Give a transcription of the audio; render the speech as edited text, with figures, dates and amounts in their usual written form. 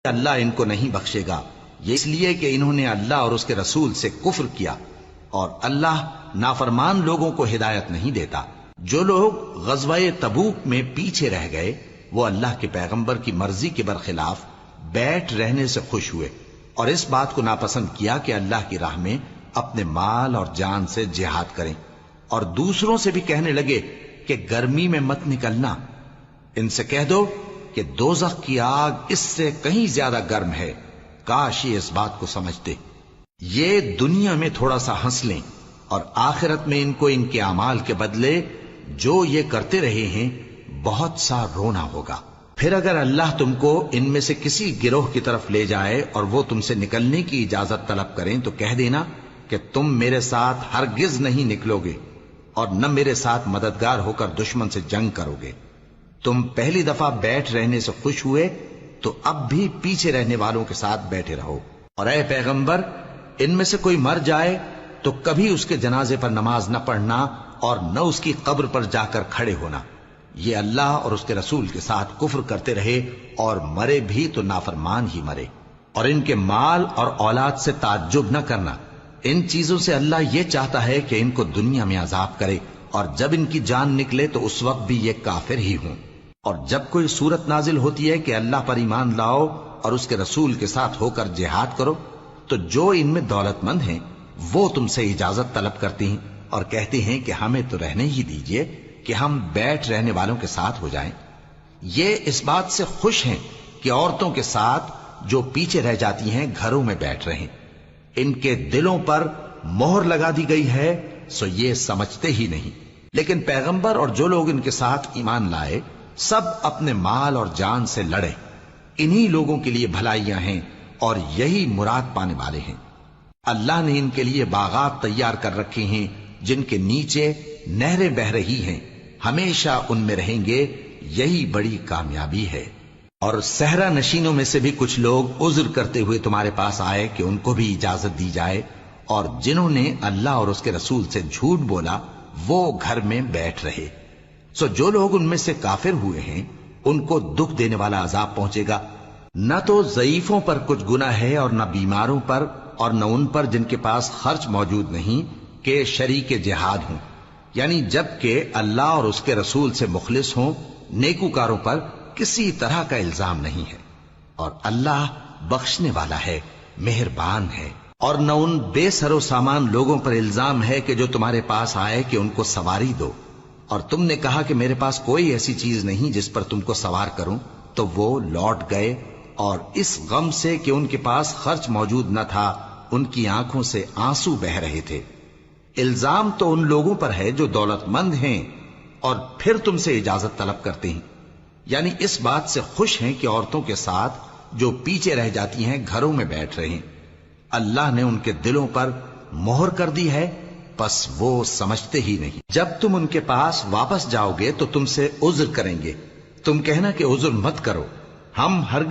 اللہ ان کو نہیں بخشے گا، یہ اس لیے کہ انہوں نے اللہ اور اس کے رسول سے کفر کیا، اور اللہ نافرمان لوگوں کو ہدایت نہیں دیتا۔ جو لوگ غزوہ تبوک میں پیچھے رہ گئے وہ اللہ کے پیغمبر کی مرضی کے برخلاف بیٹھ رہنے سے خوش ہوئے اور اس بات کو ناپسند کیا کہ اللہ کی راہ میں اپنے مال اور جان سے جہاد کریں، اور دوسروں سے بھی کہنے لگے کہ گرمی میں مت نکلنا۔ ان سے کہہ دو کہ دوزخ کی آگ اس سے کہیں زیادہ گرم ہے، کاش یہ اس بات کو سمجھتے۔ یہ دنیا میں تھوڑا سا ہنس لیں اور آخرت میں ان کو ان کے اعمال کے بدلے جو یہ کرتے رہے ہیں بہت سا رونا ہوگا۔ پھر اگر اللہ تم کو ان میں سے کسی گروہ کی طرف لے جائے اور وہ تم سے نکلنے کی اجازت طلب کریں تو کہہ دینا کہ تم میرے ساتھ ہرگز نہیں نکلو گے اور نہ میرے ساتھ مددگار ہو کر دشمن سے جنگ کرو گے۔ تم پہلی دفعہ بیٹھ رہنے سے خوش ہوئے تو اب بھی پیچھے رہنے والوں کے ساتھ بیٹھے رہو، اور اے پیغمبر ان میں سے کوئی مر جائے تو کبھی اس کے جنازے پر نماز نہ پڑھنا اور نہ اس کی قبر پر جا کر کھڑے ہونا۔ یہ اللہ اور اس کے رسول کے ساتھ کفر کرتے رہے اور مرے بھی تو نافرمان ہی مرے۔ اور ان کے مال اور اولاد سے تعجب نہ کرنا، ان چیزوں سے اللہ یہ چاہتا ہے کہ ان کو دنیا میں عذاب کرے، اور جب ان کی جان نکلے تو اس وقت بھی یہ کافر ہی ہوں۔ اور جب کوئی صورت نازل ہوتی ہے کہ اللہ پر ایمان لاؤ اور اس کے رسول کے ساتھ ہو کر جہاد کرو، تو جو ان میں دولت مند ہیں وہ تم سے اجازت طلب کرتی ہیں اور کہتے ہیں کہ ہمیں تو رہنے ہی دیجئے کہ ہم بیٹھ رہنے والوں کے ساتھ ہو جائیں۔ یہ اس بات سے خوش ہیں کہ عورتوں کے ساتھ جو پیچھے رہ جاتی ہیں گھروں میں بیٹھ رہیں۔ ان کے دلوں پر مہر لگا دی گئی ہے سو یہ سمجھتے ہی نہیں۔ لیکن پیغمبر اور جو لوگ ان کے ساتھ ایمان لائے سب اپنے مال اور جان سے لڑے، انہی لوگوں کے لیے بھلائیاں ہیں اور یہی مراد پانے والے ہیں۔ اللہ نے ان کے لیے باغات تیار کر رکھے ہیں جن کے نیچے نہریں بہ رہی ہیں، ہمیشہ ان میں رہیں گے، یہی بڑی کامیابی ہے۔ اور صحرا نشینوں میں سے بھی کچھ لوگ عذر کرتے ہوئے تمہارے پاس آئے کہ ان کو بھی اجازت دی جائے، اور جنہوں نے اللہ اور اس کے رسول سے جھوٹ بولا وہ گھر میں بیٹھ رہے۔ سو جو لوگ ان میں سے کافر ہوئے ہیں ان کو دکھ دینے والا عذاب پہنچے گا۔ نہ تو ضعیفوں پر کچھ گناہ ہے اور نہ بیماروں پر اور نہ ان پر جن کے پاس خرچ موجود نہیں کہ شریک جہاد ہوں، یعنی جب کہ اللہ اور اس کے رسول سے مخلص ہوں، نیکوکاروں پر کسی طرح کا الزام نہیں ہے، اور اللہ بخشنے والا ہے، مہربان ہے۔ اور نہ ان بے سر و سامان لوگوں پر الزام ہے کہ جو تمہارے پاس آئے کہ ان کو سواری دو، اور تم نے کہا کہ میرے پاس کوئی ایسی چیز نہیں جس پر تم کو سوار کروں، تو وہ لوٹ گئے اور اس غم سے کہ ان کے پاس خرچ موجود نہ تھا ان کی آنکھوں سے آنسو بہ رہے تھے۔ الزام تو ان لوگوں پر ہے جو دولت مند ہیں اور پھر تم سے اجازت طلب کرتے ہیں، یعنی اس بات سے خوش ہیں کہ عورتوں کے ساتھ جو پیچھے رہ جاتی ہیں گھروں میں بیٹھ رہے ہیں۔ اللہ نے ان کے دلوں پر مہر کر دی ہے بس وہ سمجھتے ہی نہیں۔ جب تم ان کے پاس واپس جاؤ گے تو تم سے عذر کریں گے، تم کہنا کہ عذر مت کرو، ہم ہرگز